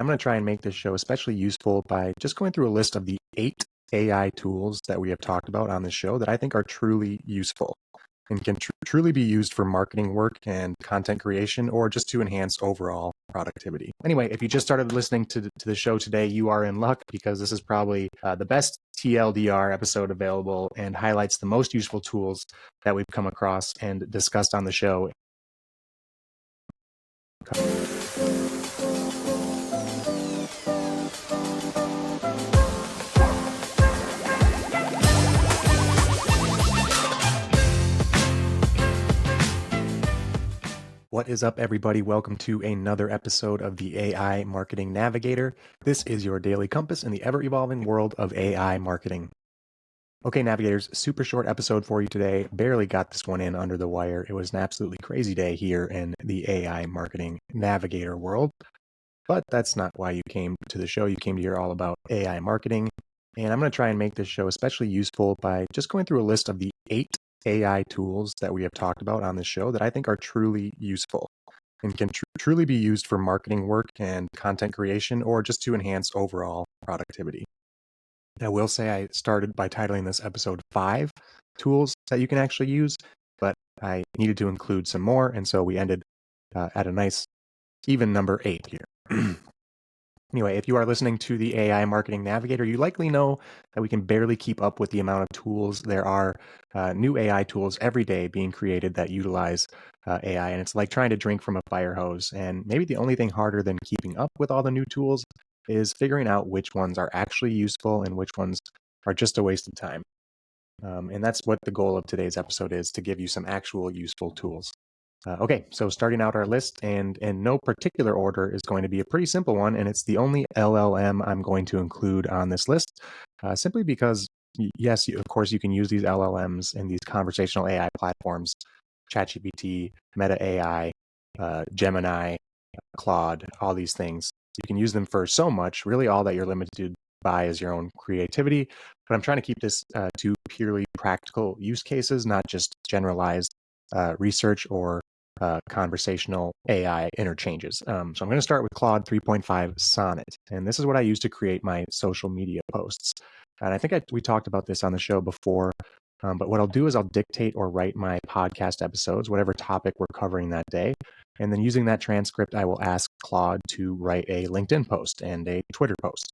I'm going to try and make this show especially useful by just going through a list of the 8 AI tools that we have talked about on this show that I think are truly useful and can truly be used for marketing work and content creation or just to enhance overall productivity. Anyway, if you just started listening to the show today, you are in luck because this is probably the best TLDR episode available and highlights the most useful tools that we've come across and discussed on the show. What is up, everybody? Welcome to another episode of the AI Marketing Navigator. This is your daily compass in the ever-evolving world of AI marketing. Okay, Navigators, super short episode for you today. Barely got this one in under the wire. It was an absolutely crazy day here in the AI Marketing Navigator world. But that's not why you came to the show. You came to hear all about AI marketing. And I'm going to try and make this show especially useful by just going through a list of the 8 AI tools that we have talked about on this show that I think are truly useful and can truly be used for marketing work and content creation or just to enhance overall productivity. I will say I started by titling this episode 5 tools that you can actually use, but I needed to include some more, and so we ended at a nice even number 8 here. Anyway, if you are listening to the AI Marketing Navigator, you likely know that we can barely keep up with the amount of tools. There are new AI tools every day being created that utilize AI, and it's like trying to drink from a fire hose. And maybe the only thing harder than keeping up with all the new tools is figuring out which ones are actually useful and which ones are just a waste of time. And that's what the goal of today's episode is, to give you some actual useful tools. Okay, so starting out our list, and in no particular order, is going to be a pretty simple one, and it's the only LLM I'm going to include on this list, simply because, yes, of course, you can use these LLMs in these conversational AI platforms, ChatGPT, Meta AI, Gemini, Claude, all these things. You can use them for so much. Really, all that you're limited by is your own creativity, but I'm trying to keep this to purely practical use cases, not just generalized research or conversational AI interchanges. So I'm going to start with Claude 3.5 Sonnet, and this is what I use to create my social media posts. And I think we talked about this on the show before, but what I'll do is I'll dictate or write my podcast episodes, whatever topic we're covering that day. And then using that transcript, I will ask Claude to write a LinkedIn post and a Twitter post,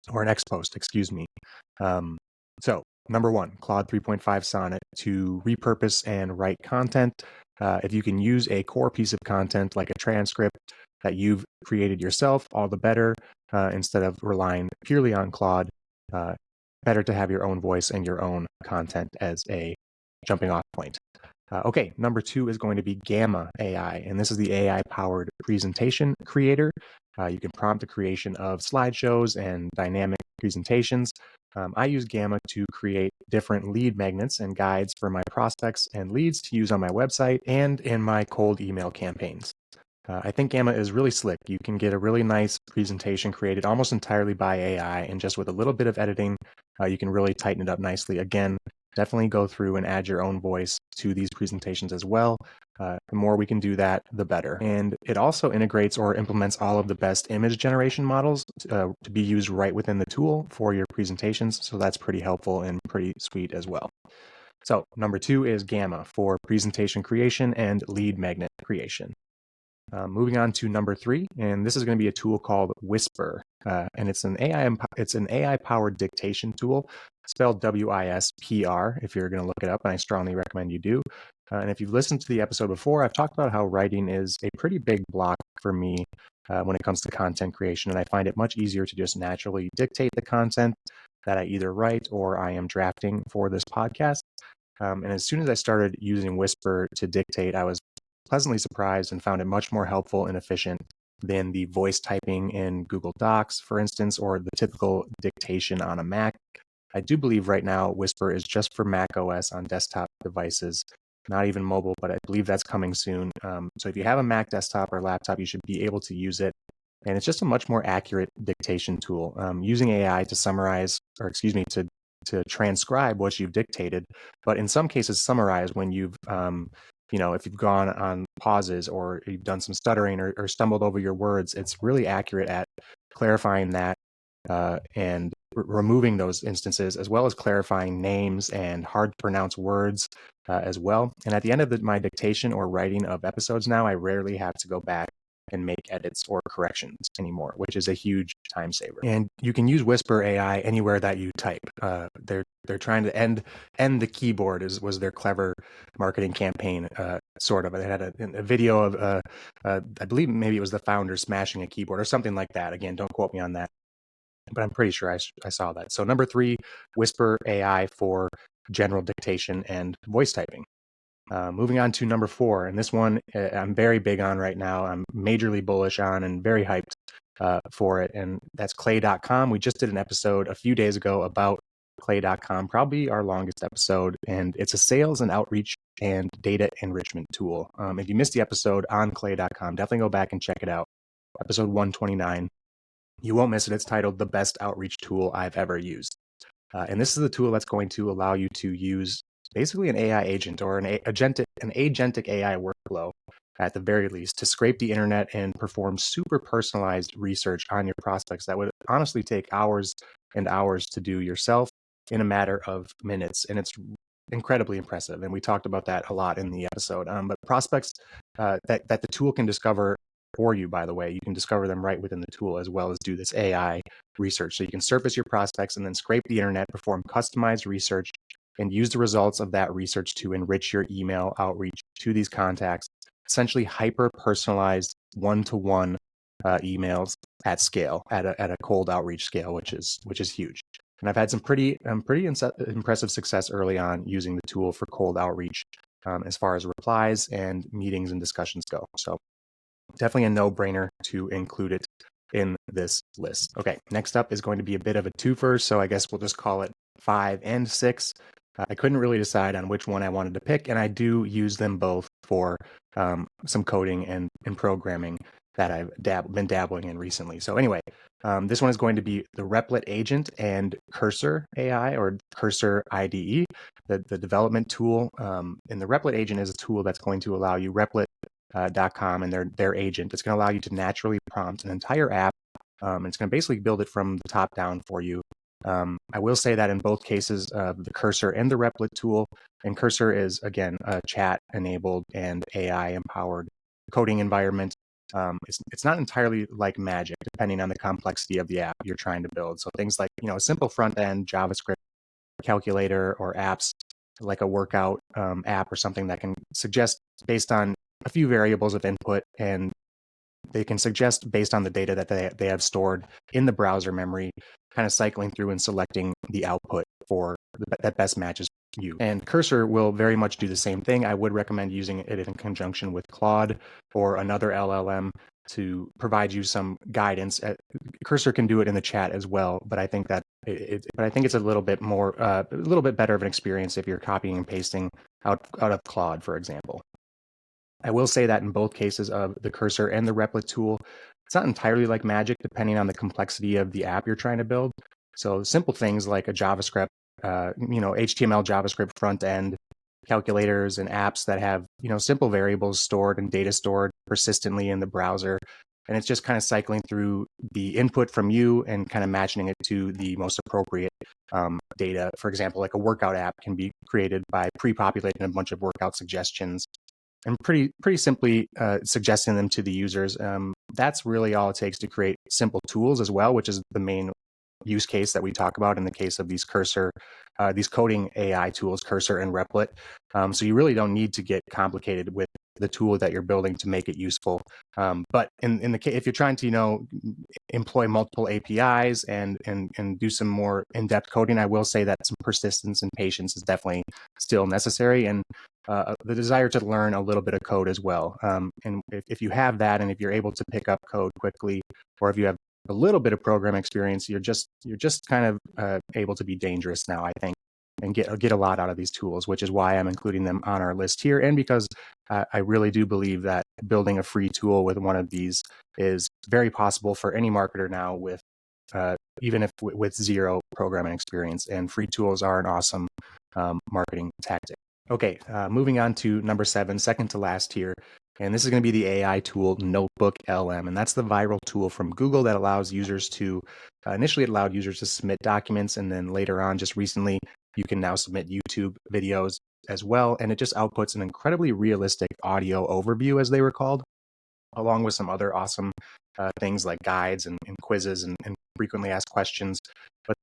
or an X post, excuse me. So number 1, Claude 3.5 Sonnet to repurpose and write content. If you can use a core piece of content like a transcript that you've created yourself, all the better, instead of relying purely on Claude. Better to have your own voice and your own content as a jumping off point. Okay, number 2 is going to be Gamma AI, and this is the AI-powered presentation creator. You can prompt the creation of slideshows and dynamic presentations. I use Gamma to create different lead magnets and guides for my prospects and leads to use on my website and in my cold email campaigns. I think Gamma is really slick. You can get a really nice presentation created almost entirely by AI, and just with a little bit of editing, you can really tighten it up nicely. Again, definitely go through and add your own voice to these presentations as well. The more we can do that, the better. And it also integrates or implements all of the best image generation models to be used right within the tool for your presentations. So that's pretty helpful and pretty sweet as well. So number 2 is Gamma for presentation creation and lead magnet creation. Moving on to number 3, and this is going to be a tool called Wispr, and it's an AI-powered dictation tool, spelled Wispr if you're going to look it up, and I strongly recommend you do. And if you've listened to the episode before, I've talked about how writing is a pretty big block for me when it comes to content creation, and I find it much easier to just naturally dictate the content that I either write or I am drafting for this podcast. And as soon as I started using Wispr to dictate, I was pleasantly surprised and found it much more helpful and efficient than the voice typing in Google Docs, for instance, or the typical dictation on a Mac. I do believe right now Wispr is just for Mac OS on desktop devices, not even mobile, but I believe that's coming soon. So if you have a Mac desktop or laptop, you should be able to use it. And it's just a much more accurate dictation tool. Using AI to summarize, or excuse me, to transcribe what you've dictated, but in some cases summarize when you've if you've gone on pauses or you've done some stuttering or stumbled over your words, it's really accurate at clarifying that and removing those instances, as well as clarifying names and hard to pronounce words as well. And at the end of my dictation or writing of episodes now, I rarely have to go back and make edits or corrections anymore, which is a huge time saver. And you can use Wispr AI anywhere that you type. They're trying to end the keyboard was their clever marketing campaign, sort of. They had a video of I believe maybe it was the founder smashing a keyboard or something like that. Again, don't quote me on that, but I'm pretty sure I saw that. So number 3, Wispr AI for general dictation and voice typing. Moving on to number 4, and this one I'm very big on right now. I'm majorly bullish on and very hyped for it, and that's clay.com. We just did an episode a few days ago about clay.com, probably our longest episode, and it's a sales and outreach and data enrichment tool. If you missed the episode on clay.com, definitely go back and check it out. Episode 129. You won't miss it. It's titled The Best Outreach Tool I've Ever Used. And this is the tool that's going to allow you to use basically an AI agent or an agentic AI workflow at the very least to scrape the internet and perform super personalized research on your prospects that would honestly take hours and hours to do yourself in a matter of minutes. And it's incredibly impressive. And we talked about that a lot in the episode. But prospects that the tool can discover for you, by the way, you can discover them right within the tool, as well as do this AI research. So you can surface your prospects and then scrape the internet, perform customized research, and use the results of that research to enrich your email outreach to these contacts, essentially hyper-personalized one-to-one emails at scale, at a cold outreach scale, which is huge. And I've had some pretty impressive success early on using the tool for cold outreach as far as replies and meetings and discussions go. So definitely a no-brainer to include it in this list. Okay, next up is going to be a bit of a twofer, so I guess we'll just call it 5 and 6. I couldn't really decide on which one I wanted to pick, and I do use them both for some coding and programming that I've been dabbling in recently. So anyway, this one is going to be the Replit agent and Cursor AI or Cursor IDE, the development tool. And the Replit agent is a tool that's going to allow you Replit.com and their agent. It's going to allow you to naturally prompt an entire app. And it's going to basically build it from the top down for you. I will say that in both cases, the Cursor and the Replit tool, and Cursor is, again, a chat-enabled and AI-empowered coding environment. It's not entirely like magic, depending on the complexity of the app you're trying to build. So things like, a simple front-end JavaScript calculator or apps like a workout app or something that can suggest based on a few variables of input, and they can suggest based on the data that they have stored in the browser memory, kind of cycling through and selecting the output for that best matches you. And Cursor will very much do the same thing. I would recommend using it in conjunction with Claude or another LLM to provide you some guidance. Cursor can do it in the chat as well, but I think that it's a little bit more, a little bit better of an experience if you're copying and pasting out of Claude, for example. I will say that in both cases of the Cursor and the Replit tool, it's not entirely like magic depending on the complexity of the app you're trying to build. So simple things like a JavaScript, HTML, JavaScript front end, calculators and apps that have, simple variables stored and data stored persistently in the browser. And it's just kind of cycling through the input from you and kind of matching it to the most appropriate data. For example, like a workout app can be created by pre-populating a bunch of workout suggestions and pretty simply suggesting them to the users. That's really all it takes to create simple tools as well, which is the main use case that we talk about in the case of these these coding AI tools, Cursor and Replit. So you really don't need to get complicated with the tool that you're building to make it useful. But in the case, if you're trying to, employ multiple APIs and do some more in-depth coding, I will say that some persistence and patience is definitely still necessary, and the desire to learn a little bit of code as well. And if you have that, and if you're able to pick up code quickly, or if you have a little bit of program experience, you're just kind of able to be dangerous now, I think, and get a lot out of these tools, which is why I'm including them on our list here. And because I really do believe that building a free tool with one of these is very possible for any marketer now, with even if with zero programming experience. And free tools are an awesome marketing tactic. Okay, moving on to number 7, second to last here. And this is going to be the AI tool Notebook LM. And that's the viral tool from Google that allows users to, initially it allowed users to submit documents. And then later on, just recently, you can now submit YouTube videos as well. And it just outputs an incredibly realistic audio overview, as they were called, along with some other awesome things like guides and quizzes and frequently asked questions. But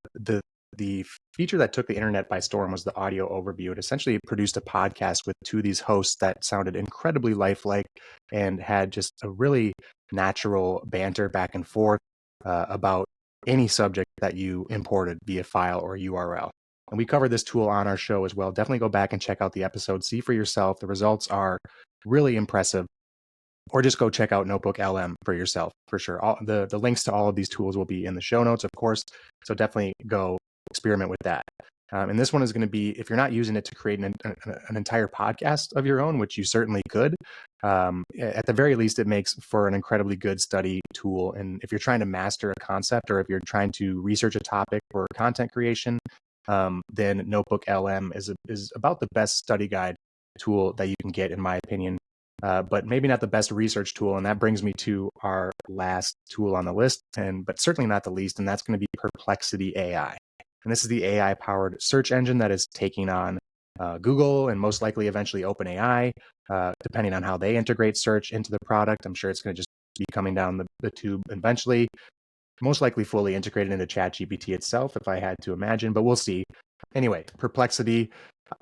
the feature that took the internet by storm was the audio overview. It essentially produced a podcast with two of these hosts that sounded incredibly lifelike and had just a really natural banter back and forth about any subject that you imported via file or URL. And we covered this tool on our show as well. Definitely go back and check out the episode, see for yourself. The results are really impressive. Or just go check out Notebook LM for yourself, for sure. All the links to all of these tools will be in the show notes, of course. So definitely go experiment with that. And this one is going to be, if you're not using it to create an entire podcast of your own, which you certainly could, at the very least, it makes for an incredibly good study tool. And if you're trying to master a concept or if you're trying to research a topic for content creation, then Notebook LM is about the best study guide tool that you can get, in my opinion. But maybe not the best research tool. And that brings me to our last tool on the list, but certainly not the least, and that's going to be Perplexity AI. And this is the AI-powered search engine that is taking on Google and most likely eventually OpenAI, depending on how they integrate search into the product. I'm sure it's going to just be coming down the tube eventually, most likely fully integrated into ChatGPT itself, if I had to imagine, but we'll see. Anyway, Perplexity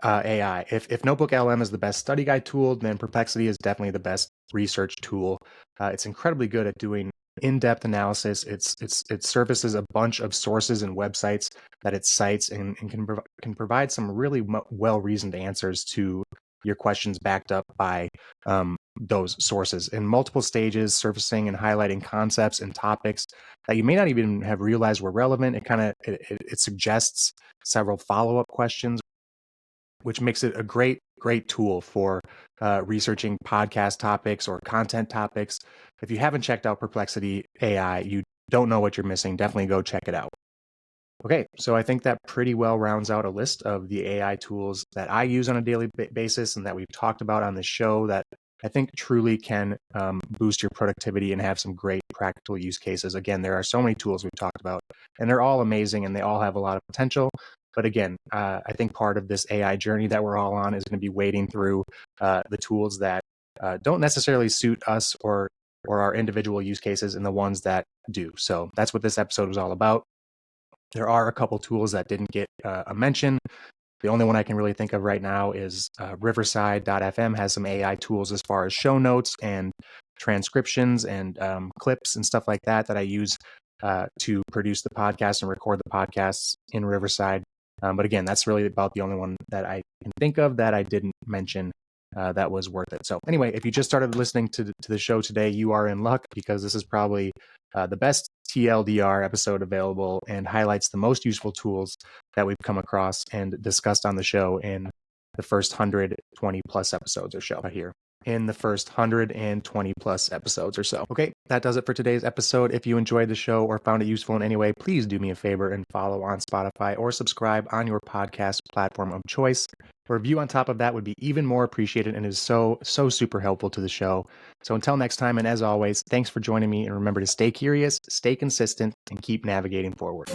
AI. If Notebook LM is the best study guide tool, then Perplexity is definitely the best research tool. It's incredibly good at doing in-depth analysis. It surfaces a bunch of sources and websites that it cites and can provide some really well-reasoned answers to your questions backed up by those sources in multiple stages, surfacing and highlighting concepts and topics that you may not even have realized were relevant. It suggests several follow-up questions, which makes it a great tool for researching podcast topics or content topics. If you haven't checked out Perplexity AI, you don't know what you're missing. Definitely go check it out. Okay, so I think that pretty well rounds out a list of the AI tools that I use on a daily basis and that we've talked about on the show that I think truly can boost your productivity and have some great practical use cases. Again, there are so many tools we've talked about, and they're all amazing and they all have a lot of potential. But again, I think part of this AI journey that we're all on is going to be wading through the tools that don't necessarily suit us or our individual use cases and the ones that do. So that's what this episode was all about. There are a couple tools that didn't get a mention. The only one I can really think of right now is Riverside.fm has some AI tools as far as show notes and transcriptions and clips and stuff like that I use to produce the podcast and record the podcasts in Riverside. But again, that's really about the only one that I can think of that I didn't mention that was worth it. So anyway, if you just started listening to the show today, you are in luck because this is probably the best TLDR episode available and highlights the most useful tools that we've come across and discussed on the show in the first 120 plus episodes or so here. In the first 120 plus episodes or so. Okay, that does it for today's episode. If you enjoyed the show or found it useful in any way, please do me a favor and follow on Spotify or subscribe on your podcast platform of choice. A review on top of that would be even more appreciated and is so super helpful to the show. So until next time, and as always, thanks for joining me, and remember to stay curious, stay consistent, and keep navigating forward.